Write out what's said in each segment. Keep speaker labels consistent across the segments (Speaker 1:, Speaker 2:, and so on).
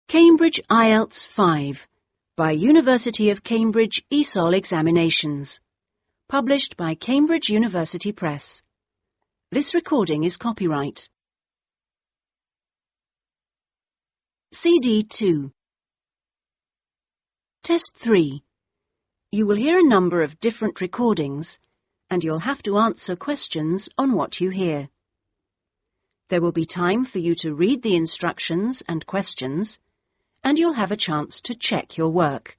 Speaker 1: Cambridge IELTS 5 by University of Cambridge ESOL Examinations. Published by Cambridge University Press. This recording is copyright. CD 2. Test 3. You will hear a number of different recordings and you'll have to answer questions on what you hear. There will be time for you to read the instructions and questions, and you'll have a chance to check your work.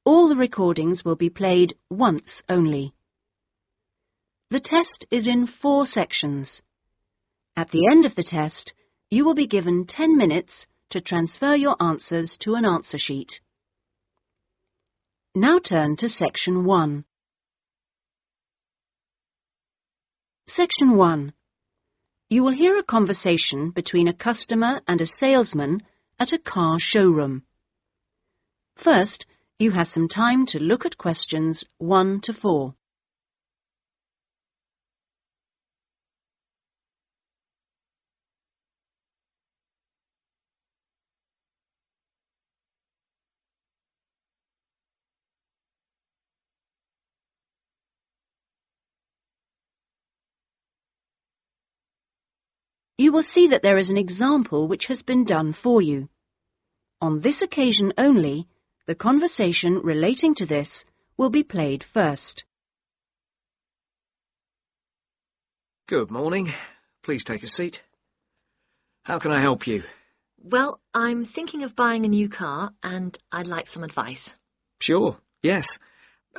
Speaker 1: All the recordings will be played once only. The test is in 4 sections. At the end of the test, you will be given 10 minutes to transfer your answers to an answer sheet. Now turn to Section 1. Section 1. You will hear a conversation between a customer and a salesman at a car showroom. First, you have some time to look at questions 1 to 4. You will see that there is an example which has been done for you. On this occasion only, the conversation relating to this will be played first.
Speaker 2: Good morning. Please take a seat. How can I help you?
Speaker 3: Well, I'm thinking of buying a new car and I'd like some advice.
Speaker 2: Sure, yes.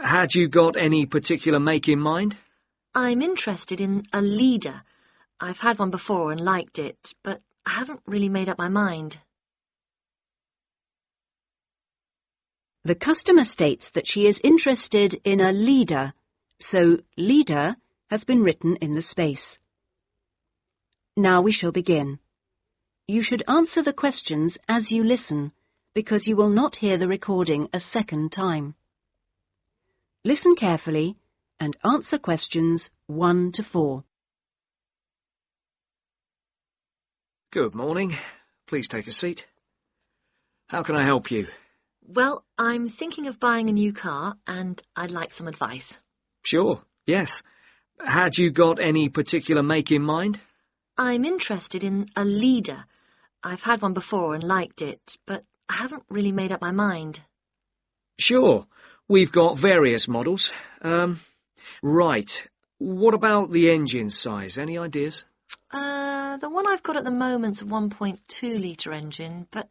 Speaker 2: Had you got any particular make in mind?
Speaker 3: I'm interested in a leader. I've had one before and liked it, but I haven't really made up my mind.
Speaker 1: The customer states that she is interested in a leader, so leader has been written in the space. Now we shall begin. You should answer the questions as you listen, because you will not hear the recording a second time. Listen carefully and answer questions 1 to 4.
Speaker 2: Good morning. Please take a seat. How can I help you?
Speaker 3: Well, I'm thinking of buying a new car and I'd like some advice.
Speaker 2: Sure, yes. Had you got any particular make in mind?
Speaker 3: I'm interested in a leader. I've had one before and liked it, but I haven't really made up my mind.
Speaker 2: Sure. We've got various models. Right. What about the engine size? Any ideas?
Speaker 3: The one I've got at the moment's a 1.2-litre engine, but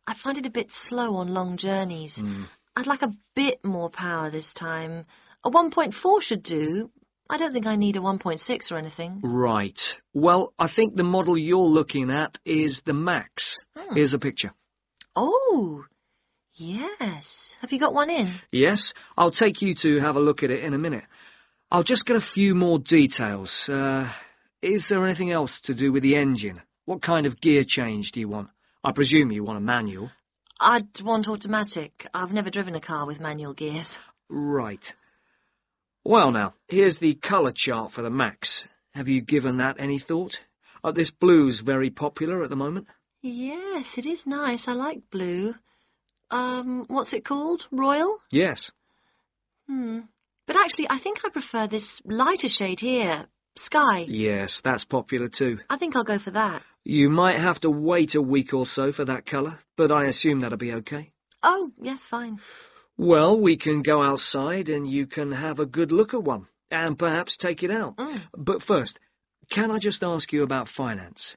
Speaker 3: I find it a bit slow on long journeys. I'd like a bit more power this time. A 1.4 should do. I don't think I need a 1.6 or anything.
Speaker 2: Right. Well, I think the model you're looking at is the Max. Here's a picture.
Speaker 3: Oh, yes. Have you got one in?
Speaker 2: Yes. I'll take you to have a look at it in a minute. I'll just get a few more details. Is there anything else to do with the engine? What kind of gear change do you want? I presume you want a manual.
Speaker 3: I'd want automatic. I've never driven a car with manual gears.
Speaker 2: Right. Well now, here's the colour chart for the Max. Have you given that any thought? This blue's very popular at the moment.
Speaker 3: Yes, it is nice. I like blue. What's it called? Royal?
Speaker 2: Yes.
Speaker 3: But actually, I think I prefer this lighter shade here. Sky.
Speaker 2: Yes, that's popular too.
Speaker 3: I think I'll go for that.
Speaker 2: You might have to wait a week or so for that colour, but I assume that'll be okay.
Speaker 3: Oh, yes, fine.
Speaker 2: Well, we can go outside and you can have a good look at one, and perhaps take it out. But first, can I just ask you about finance?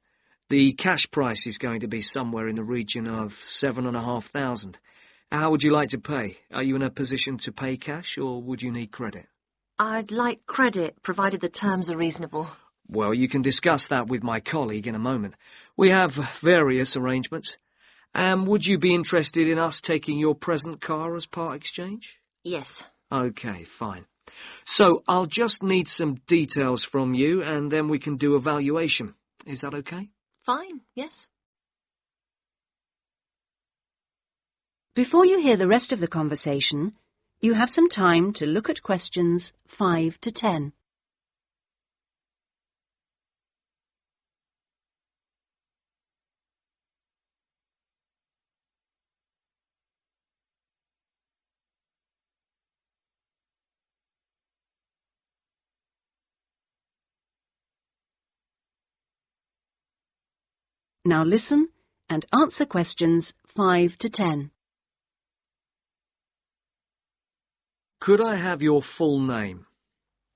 Speaker 2: The cash price is going to be somewhere in the region of 7,500. How would you like to pay? Are you in a position to pay cash, or would you need credit?
Speaker 3: I'd like credit, provided the terms are reasonable.
Speaker 2: Well, you can discuss that with my colleague in a moment. We have various arrangements. Would you be interested in us taking your present car as part exchange?
Speaker 3: Yes.
Speaker 2: OK, fine. So I'll just need some details from you and then we can do a valuation. Is that OK?
Speaker 3: Fine, yes.
Speaker 1: Before you hear the rest of the conversation, you have some time to look at questions 5 to 10. Now listen and answer questions 5 to 10.
Speaker 2: Could I have your full name?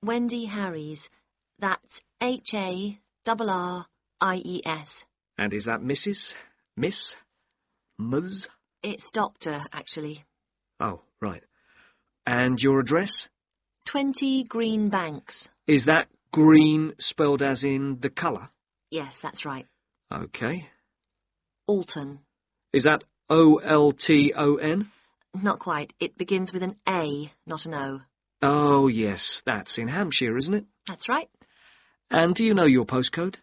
Speaker 3: Wendy Harries. That's Harries.
Speaker 2: And is that Mrs., Miss, Ms?
Speaker 3: It's Doctor, actually.
Speaker 2: Oh, right. And your address?
Speaker 3: 20 Green Banks.
Speaker 2: Is that green spelled as in the colour?
Speaker 3: Yes, that's right.
Speaker 2: OK.
Speaker 3: Alton.
Speaker 2: Is that Olton?
Speaker 3: Not quite. It begins with an A, not an O.
Speaker 2: Oh, yes, that's in Hampshire, isn't it?
Speaker 3: That's right.
Speaker 2: And do you know your postcode?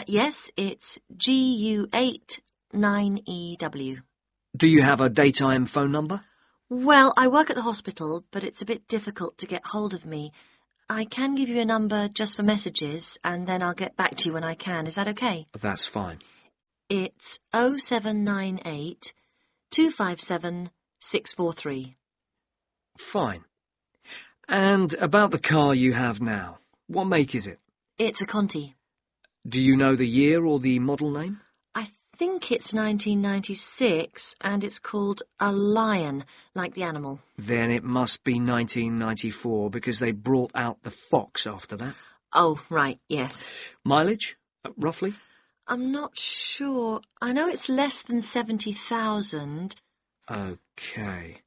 Speaker 3: Yes, it's GU8 9EW.
Speaker 2: Do you have a daytime phone number?
Speaker 3: Well, I work at the hospital, but it's a bit difficult to get hold of me. I can give you a number just for messages, and then I'll get back to you when I can. Is that okay?
Speaker 2: That's fine.
Speaker 3: It's 0798 257 643.
Speaker 2: Fine. And about the car you have now, what make is it?
Speaker 3: It's a Conti.
Speaker 2: Do you know the year or the model name?
Speaker 3: I think it's 1996, and it's called a Lion, like the animal.
Speaker 2: Then it must be 1994, because they brought out the Fox after that.
Speaker 3: Oh, right, yes.
Speaker 2: Mileage, roughly?
Speaker 3: I'm not sure. I know it's less than 70,000.
Speaker 2: OK.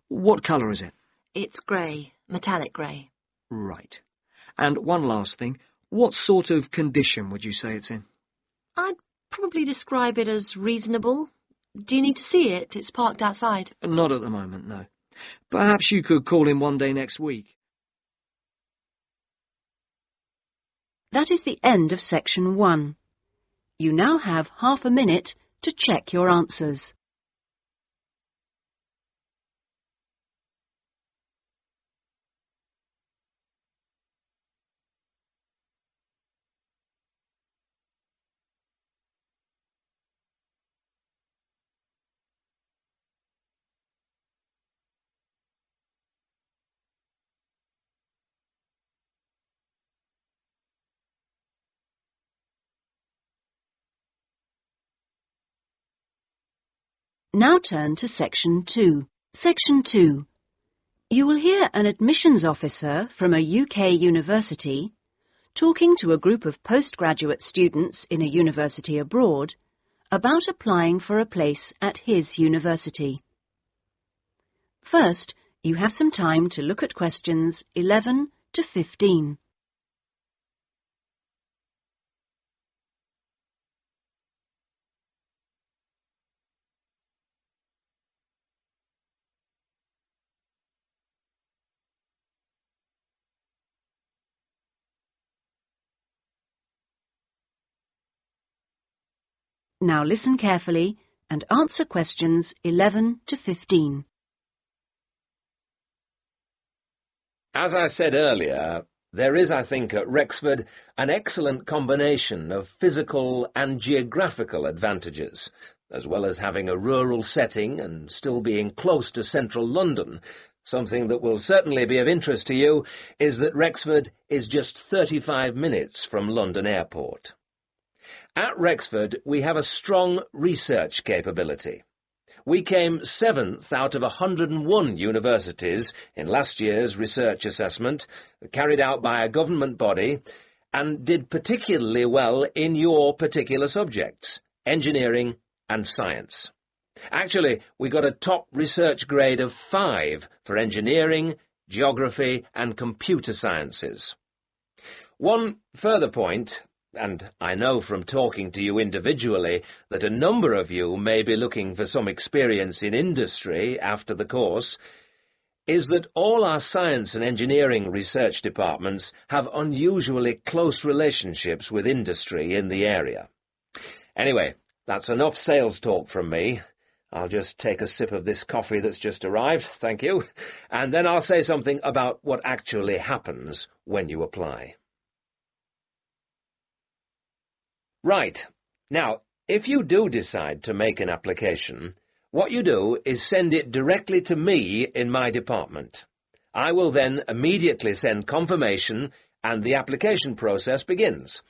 Speaker 2: What colour is it?
Speaker 3: It's grey, metallic grey.
Speaker 2: Right. And one last thing. What sort of condition would you say it's in?
Speaker 3: I'd probably describe it as reasonable. Do you need to see it? It's parked outside.
Speaker 2: Not at the moment, no. Perhaps you could call in one day next week.
Speaker 1: That is the end of section 1. You now have half a minute to check your answers. Now turn to Section 2. Section 2. You will hear an admissions officer from a UK university talking to a group of postgraduate students in a university abroad about applying for a place at his university. First, you have some time to look at questions 11 to 15. Now listen carefully and answer questions 11 to 15.
Speaker 4: As I said earlier, there is, I think, at Rexford an excellent combination of physical and geographical advantages, as well as having a rural setting and still being close to central London. Something that will certainly be of interest to you is that Rexford is just 35 minutes from London Airport. At Rexford, we have a strong research capability. We came 7th out of 101 universities in last year's research assessment, carried out by a government body, and did particularly well in your particular subjects, engineering and science. Actually, we got a top research grade of 5 for engineering, geography and computer sciences. One further point, and I know from talking to you individually that a number of you may be looking for some experience in industry after the course, is that all our science and engineering research departments have unusually close relationships with industry in the area. Anyway, that's enough sales talk from me. I'll just take a sip of this coffee that's just arrived, thank you, and then I'll say something about what actually happens when you apply. Right. Now, if you do decide to make an application, what you do is send it directly to me in my department. I will then immediately send confirmation and the application process begins.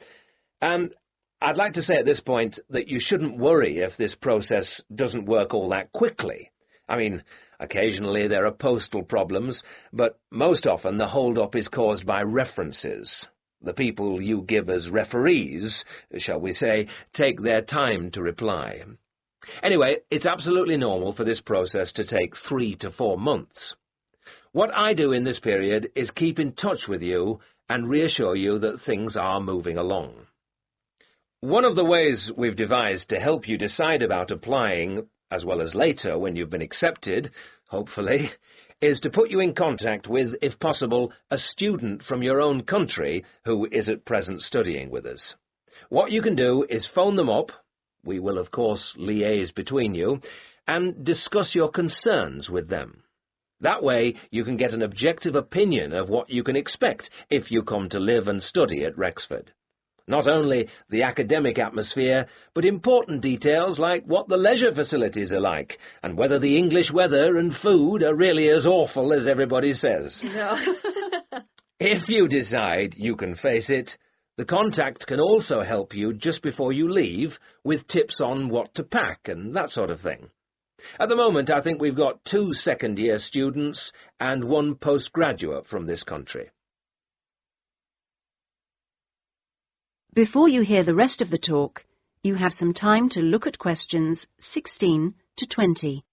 Speaker 4: I'd like to say at this point that you shouldn't worry if this process doesn't work all that quickly. I mean, occasionally there are postal problems, but most often the hold-up is caused by references. The people you give as referees, shall we say, take their time to reply. Anyway, it's absolutely normal for this process to take 3 to 4 months. What I do in this period is keep in touch with you and reassure you that things are moving along. One of the ways we've devised to help you decide about applying, as well as later when you've been accepted, hopefully, is to put you in contact with, if possible, a student from your own country who is at present studying with us. What you can do is phone them up, we will of course liaise between you, and discuss your concerns with them. That way you can get an objective opinion of what you can expect if you come to live and study at Rexford. Not only the academic atmosphere, but important details like what the leisure facilities are like, and whether the English weather and food are really as awful as everybody says.
Speaker 3: No.
Speaker 4: If you decide you can face it, the contact can also help you just before you leave with tips on what to pack and that sort of thing. At the moment, I think we've got 2 second-year students and 1 postgraduate from this country.
Speaker 1: Before you hear the rest of the talk, you have some time to look at questions 16 to 20.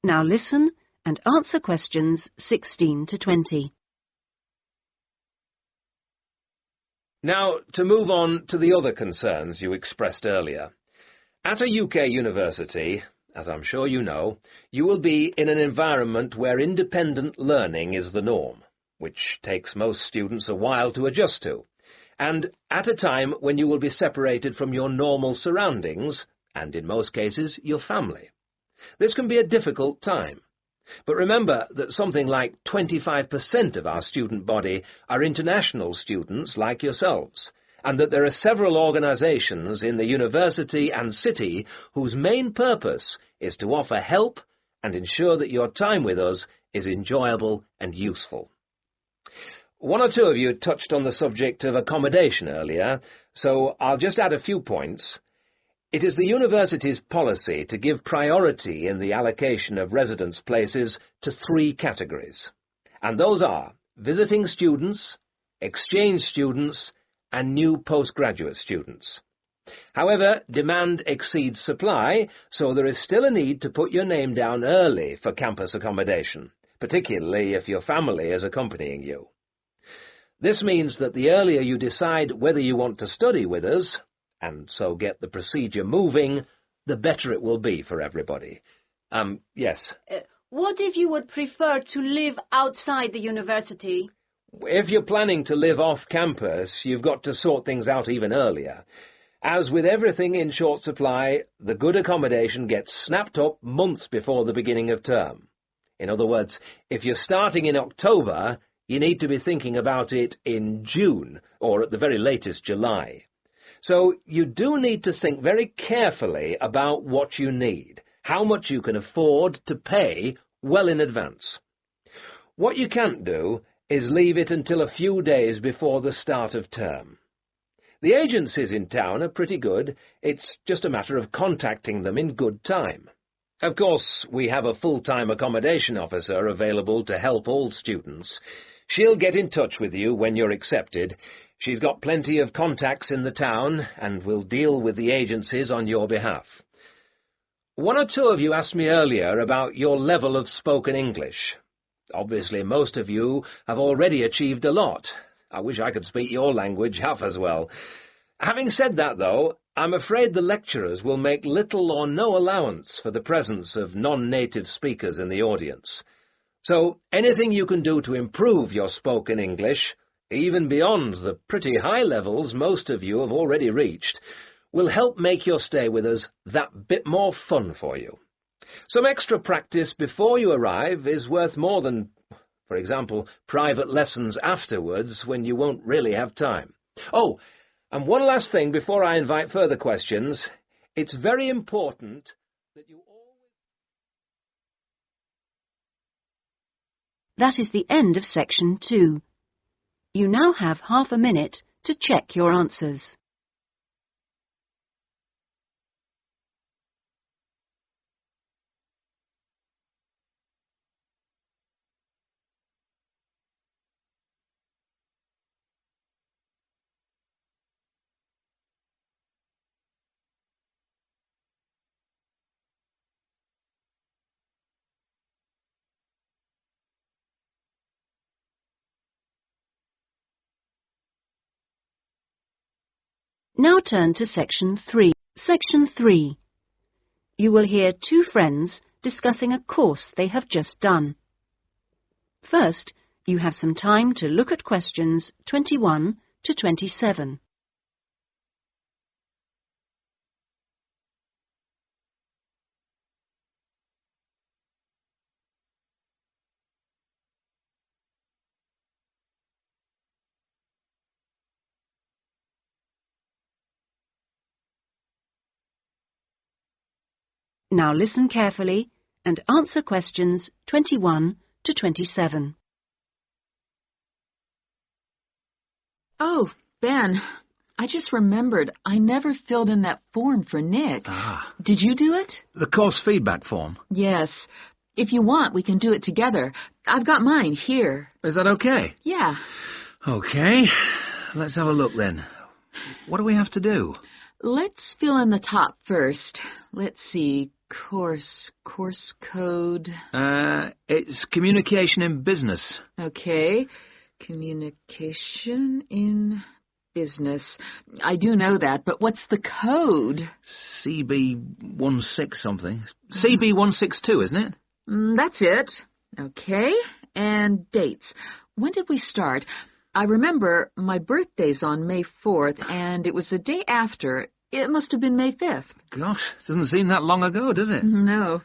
Speaker 1: Now listen and answer questions 16 to 20.
Speaker 4: Now, to move on to the other concerns you expressed earlier. At a UK university, as I'm sure you know, you will be in an environment where independent learning is the norm, which takes most students a while to adjust to, and at a time when you will be separated from your normal surroundings, and in most cases, your family. This can be a difficult time. But remember that something like 25% of our student body are international students like yourselves, and that there are several organisations in the university and city whose main purpose is to offer help and ensure that your time with us is enjoyable and useful. 1 or 2 of you touched on the subject of accommodation earlier, so I'll just add a few points. It is the university's policy to give priority in the allocation of residence places to 3 categories, and those are visiting students, exchange students, and new postgraduate students. However, demand exceeds supply, so there is still a need to put your name down early for campus accommodation, particularly if your family is accompanying you. This means that the earlier you decide whether you want to study with us, and so get the procedure moving, the better it will be for everybody. Yes?
Speaker 5: What if you would prefer to live outside the university?
Speaker 4: If you're planning to live off campus, you've got to sort things out even earlier. As with everything in short supply, the good accommodation gets snapped up months before the beginning of term. In other words, if you're starting in October, you need to be thinking about it in June, or at the very latest July. So you do need to think very carefully about what you need, how much you can afford to pay well in advance. What you can't do is leave it until a few days before the start of term. The agencies in town are pretty good. It's just a matter of contacting them in good time. Of course, we have a full-time accommodation officer available to help all students. She'll get in touch with you when you're accepted. She's got plenty of contacts in the town and will deal with the agencies on your behalf. 1 or 2 of you asked me earlier about your level of spoken English. Obviously, most of you have already achieved a lot. I wish I could speak your language half as well. Having said that, though, I'm afraid the lecturers will make little or no allowance for the presence of non-native speakers in the audience. So anything you can do to improve your spoken English, even beyond the pretty high levels most of you have already reached, will help make your stay with us that bit more fun for you. Some extra practice before you arrive is worth more than, For example, private lessons afterwards when you won't really have time. Oh, and one last thing before I invite further questions. It's very important that you always...
Speaker 1: That is the end of section 2. You now have half a minute to check your answers. Now turn to section 3. Section 3. You will hear two friends discussing a course they have just done. First, you have some time to look at questions 21 to 27. Now listen carefully and answer questions 21 to 27.
Speaker 6: Oh, Ben, I just remembered I never filled in that form for Nick.
Speaker 7: Ah.
Speaker 6: Did you do it?
Speaker 7: The course feedback form.
Speaker 6: Yes. If you want, we can do it together. I've got mine here.
Speaker 7: Is that okay?
Speaker 6: Yeah.
Speaker 7: Okay. Let's have a look then. What do we have to do?
Speaker 6: Let's fill in the top first. Let's see. Course code.
Speaker 7: It's communication in business.
Speaker 6: Okay. Communication in business. I do know that, but what's the code?
Speaker 7: CB16 something. CB162, isn't it?
Speaker 6: That's it. Okay. And dates. When did we start? I remember my birthday's on May 4th, and it was the day after. It must have been May 5th.
Speaker 7: Gosh, doesn't seem that long ago, does it?
Speaker 6: No.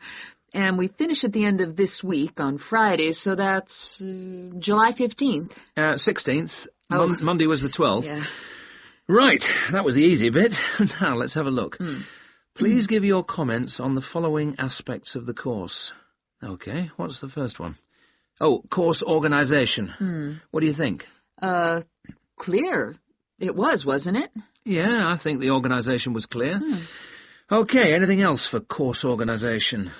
Speaker 6: And we finish at the end of this week on Friday, so that's July 15th.
Speaker 7: 16th.
Speaker 6: Oh.
Speaker 7: Monday was the 12th.
Speaker 6: Yeah.
Speaker 7: Right, that was the easy bit. Now, let's have a look. Please give your comments on the following aspects of the course. Okay, what's the first one? Oh, course organisation. What do you think?
Speaker 6: Clear. It was, wasn't it?
Speaker 7: Yeah, I think the organisation was clear. Okay, anything else for course organisation?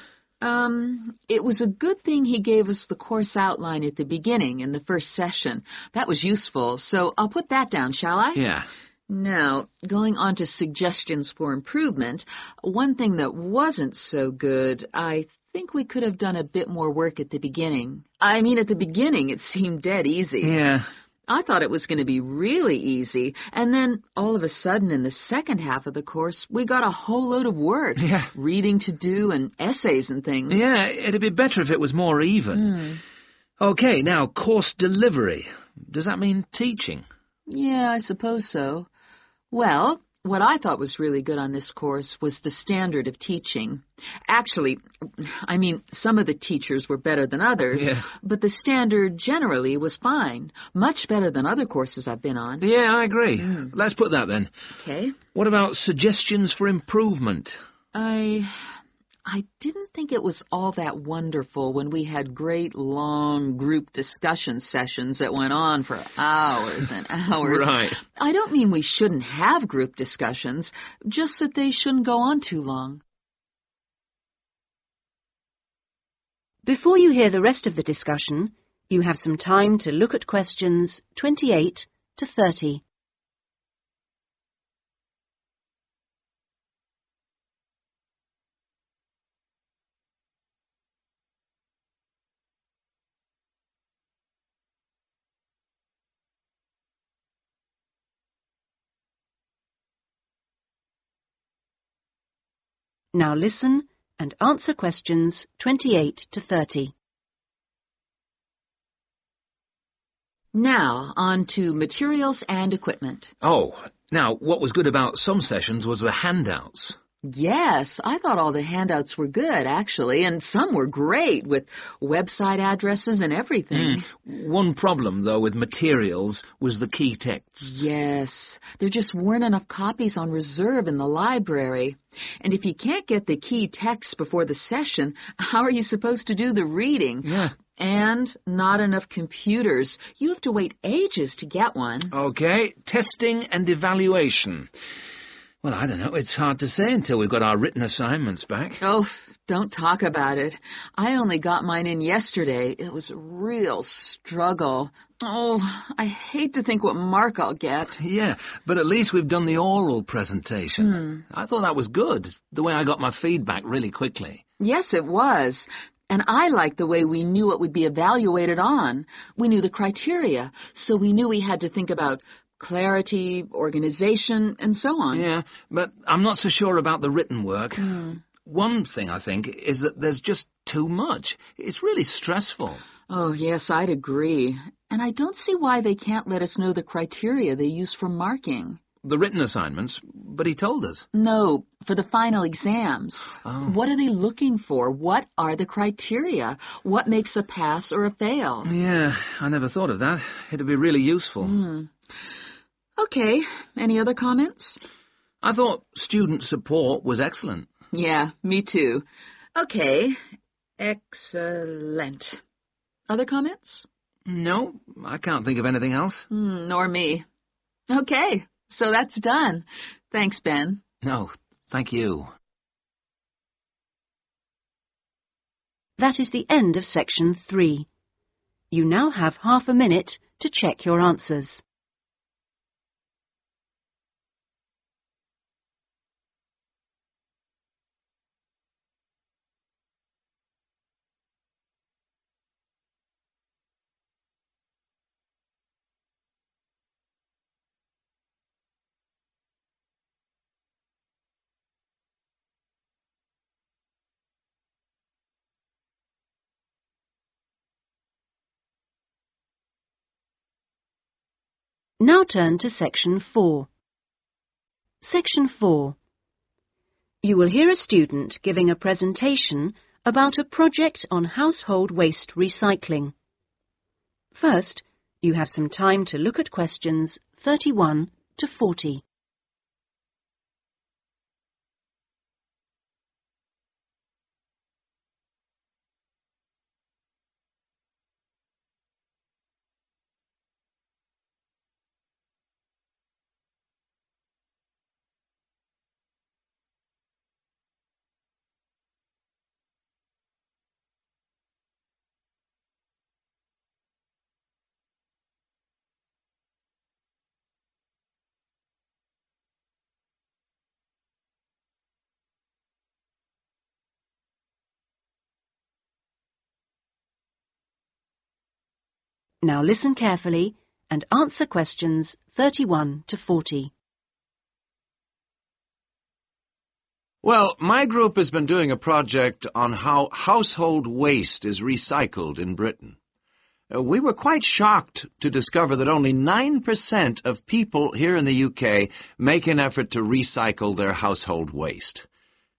Speaker 6: It was a good thing he gave us the course outline at the beginning in the first session. That was useful, so I'll put that down, shall I?
Speaker 7: Yeah.
Speaker 6: Now, going on to suggestions for improvement, one thing that wasn't so good, I think we could have done a bit more work at the beginning. I mean, at the beginning it seemed dead easy.
Speaker 7: Yeah.
Speaker 6: I thought it was going to be really easy, and then all of a sudden in the second half of the course, we got a whole load of work.
Speaker 7: Yeah.
Speaker 6: Reading to do and essays and things.
Speaker 7: Yeah, it'd be better if it was more even. Okay, now, course delivery. Does that mean teaching?
Speaker 6: Yeah, I suppose so. Well, what I thought was really good on this course was the standard of teaching. Actually, I mean, some of the teachers were better than others, but the standard generally was fine. Much better than other courses I've been on.
Speaker 7: Yeah, I agree. Let's put that then.
Speaker 6: Okay.
Speaker 7: What about suggestions for improvement?
Speaker 6: I didn't think it was all that wonderful when we had great, long group discussion sessions that went on for hours and hours.
Speaker 7: Right.
Speaker 6: I don't mean we shouldn't have group discussions, just that they shouldn't go on too long.
Speaker 1: Before you hear the rest of the discussion, you have some time to look at questions 28 to 30. Now listen and answer questions 28 to 30.
Speaker 6: Now, on to materials and equipment.
Speaker 7: Oh, now, what was good about some sessions was the handouts.
Speaker 6: Yes, I thought all the handouts were good, actually, and some were great, with website addresses and everything.
Speaker 7: One problem, though, with materials was the key texts.
Speaker 6: Yes, there just weren't enough copies on reserve in the library. And if you can't get the key texts before the session, how are you supposed to do the reading?
Speaker 7: Yeah.
Speaker 6: And not enough computers. You have to wait ages to get one.
Speaker 7: Okay, testing and evaluation. Well, I don't know. It's hard to say until we've got our written assignments back.
Speaker 6: Oh, don't talk about it. I only got mine in yesterday. It was a real struggle. Oh, I hate to think what mark I'll get.
Speaker 7: Yeah, but at least we've done the oral presentation. I thought that was good, the way I got my feedback really quickly.
Speaker 6: Yes, it was. And I liked the way we knew what would be evaluated on. We knew the criteria, so we knew we had to think about clarity, organization, and so on.
Speaker 7: Yeah, but I'm not so sure about the written work. One thing, I think, is that there's just too much. It's really stressful.
Speaker 6: Oh, yes, I'd agree. And I don't see why they can't let us know the criteria they use for marking.
Speaker 7: The written assignments, but he told us.
Speaker 6: No, for the final exams.
Speaker 7: Oh.
Speaker 6: What are they looking for? What are the criteria? What makes a pass or a fail?
Speaker 7: Yeah, I never thought of that. It'd be really useful.
Speaker 6: Okay, any other comments?
Speaker 7: I thought student support was excellent.
Speaker 6: Yeah, me too. Okay, excellent. Other comments?
Speaker 7: No, I can't think of anything else.
Speaker 6: Nor me. Okay, so that's done. Thanks, Ben.
Speaker 7: No, thank you.
Speaker 1: That is the end of section 3. You now have half a minute to check your answers. Now turn to section 4. Section 4. You will hear a student giving a presentation about a project on household waste recycling. First, you have some time to look at questions 31 to 40. Now listen carefully and answer questions 31 to 40.
Speaker 8: Well, my group has been doing a project on how household waste is recycled in Britain. We were quite shocked to discover that only 9% of people here in the UK make an effort to recycle their household waste.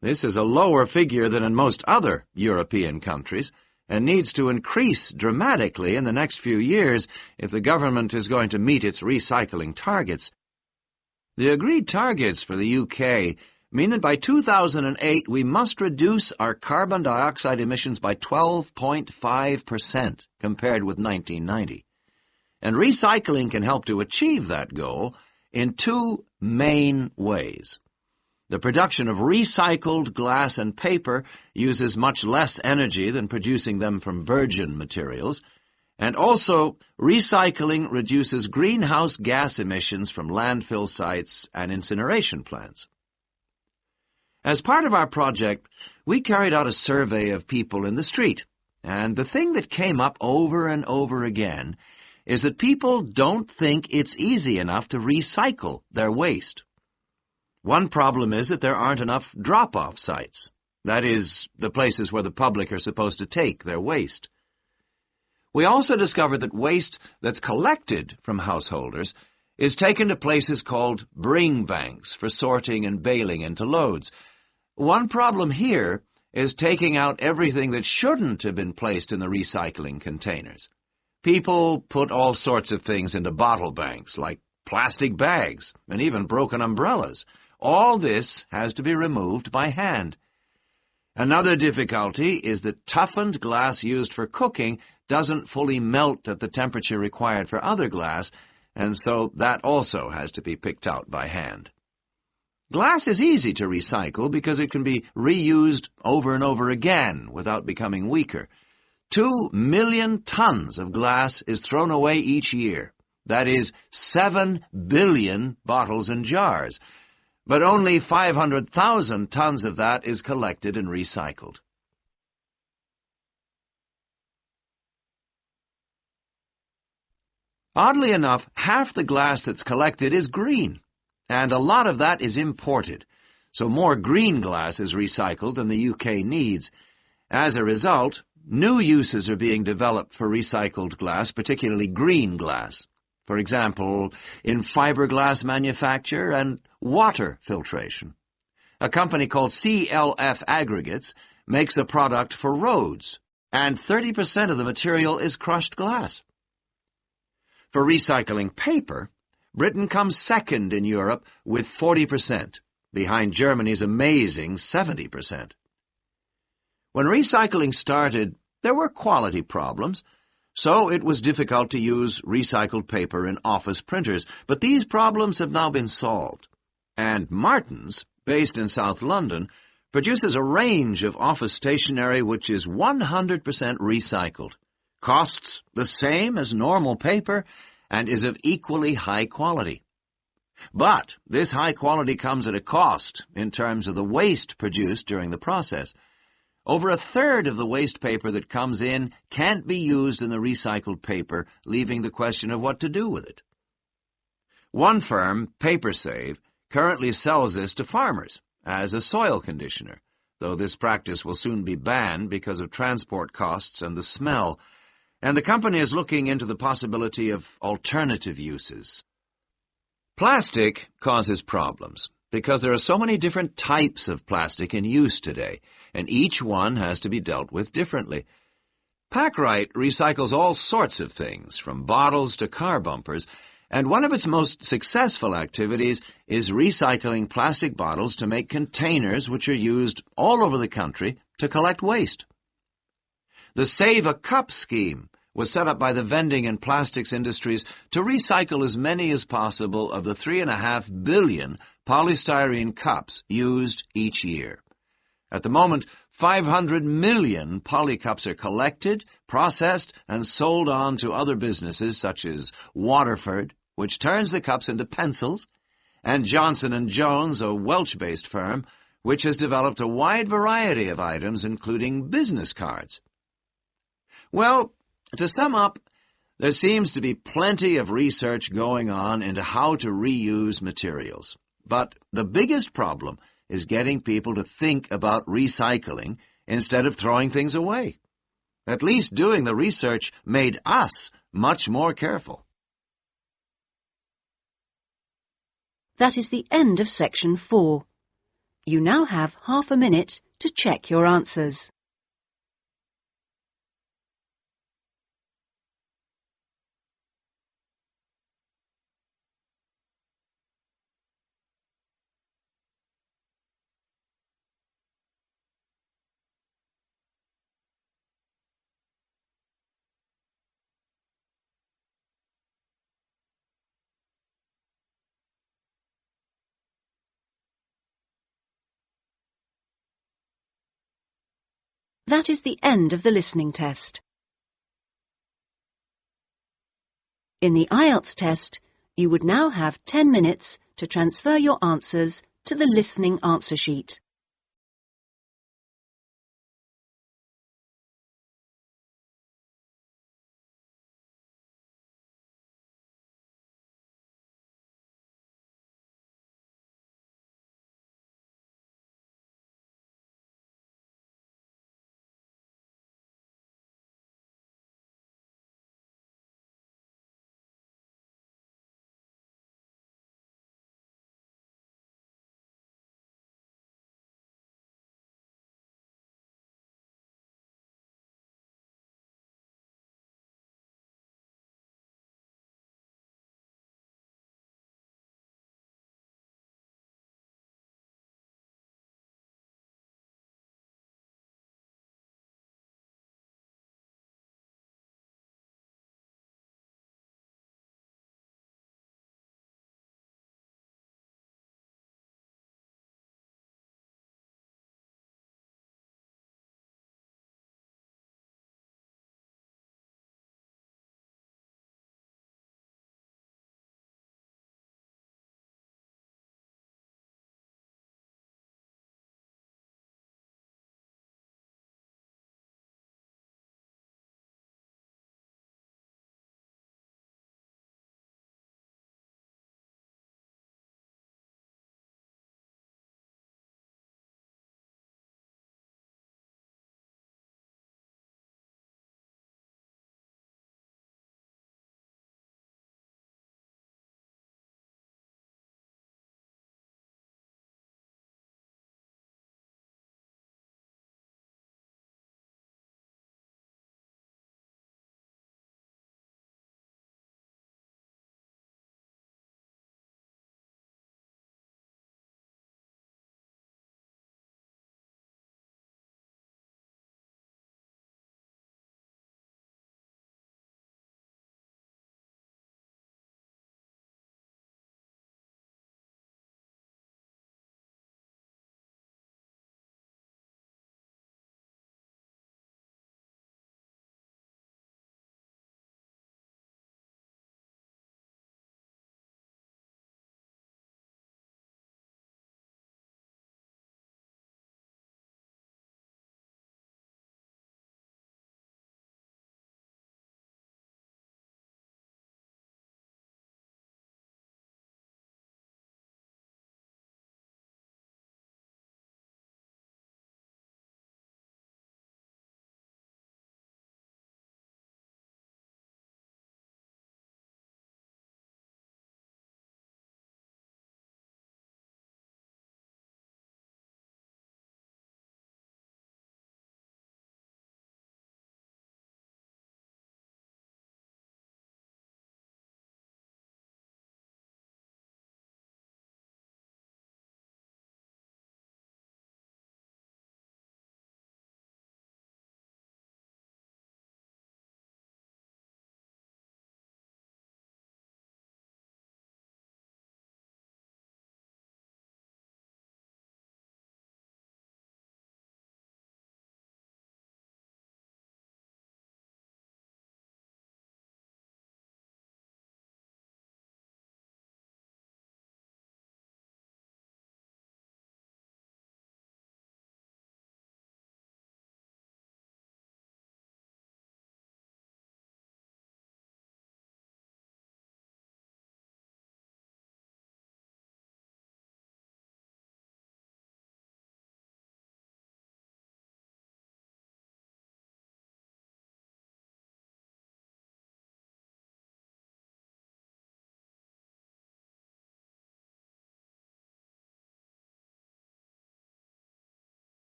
Speaker 8: This is a lower figure than in most other European countries, and needs to increase dramatically in the next few years if the government is going to meet its recycling targets. The agreed targets for the UK mean that by 2008 we must reduce our carbon dioxide emissions by 12.5% compared with 1990. And recycling can help to achieve that goal in two main ways. The production of recycled glass and paper uses much less energy than producing them from virgin materials, and also recycling reduces greenhouse gas emissions from landfill sites and incineration plants. As part of our project, we carried out a survey of people in the street, and the thing that came up over and over again is that people don't think it's easy enough to recycle their waste. One problem is that there aren't enough drop-off sites. That is, the places where the public are supposed to take their waste. We also discovered that waste that's collected from householders is taken to places called bring banks for sorting and baling into loads. One problem here is taking out everything that shouldn't have been placed in the recycling containers. People put all sorts of things into bottle banks, like plastic bags and even broken umbrellas. All this has to be removed by hand. Another difficulty is that toughened glass used for cooking doesn't fully melt at the temperature required for other glass, and so that also has to be picked out by hand. Glass is easy to recycle because it can be reused over and over again without becoming weaker. 2 million tons of glass is thrown away each year. That is 7 billion bottles and jars. But only 500,000 tons of that is collected and recycled. Oddly enough, half the glass that's collected is green, and a lot of that is imported, so more green glass is recycled than the UK needs. As a result, new uses are being developed for recycled glass, particularly green glass. For example, in fiberglass manufacture and water filtration. A company called CLF Aggregates makes a product for roads, and 30% of the material is crushed glass. For recycling paper, Britain comes second in Europe with 40%, behind Germany's amazing 70%. When recycling started, there were quality problems, so it was difficult to use recycled paper in office printers, but these problems have now been solved. And Martin's, based in South London, produces a range of office stationery which is 100% recycled, costs the same as normal paper, and is of equally high quality. But this high quality comes at a cost in terms of the waste produced during the process. Over a third of the waste paper that comes in can't be used in the recycled paper, leaving the question of what to do with it. One firm, PaperSave, currently sells this to farmers as a soil conditioner, though this practice will soon be banned because of transport costs and the smell, and the company is looking into the possibility of alternative uses. Plastic causes problems because there are so many different types of plastic in use today, and each one has to be dealt with differently. Packrite recycles all sorts of things, from bottles to car bumpers, and one of its most successful activities is recycling plastic bottles to make containers which are used all over the country to collect waste. The Save a Cup scheme was set up by the vending and plastics industries to recycle as many as possible of the 3.5 billion polystyrene cups used each year. At the moment, 500 million polycups are collected, processed, and sold on to other businesses such as Waterford, which turns the cups into pencils, and Johnson & Jones, a Welsh-based firm, which has developed a wide variety of items, including business cards. Well, to sum up, there seems to be plenty of research going on into how to reuse materials. But the biggest problem is getting people to think about recycling instead of throwing things away. At least doing the research made us much more careful.
Speaker 1: That is the end of section 4. You now have half a minute to check your answers. That is the end of the listening test. In the IELTS test, you would now have 10 minutes to transfer your answers to the listening answer sheet.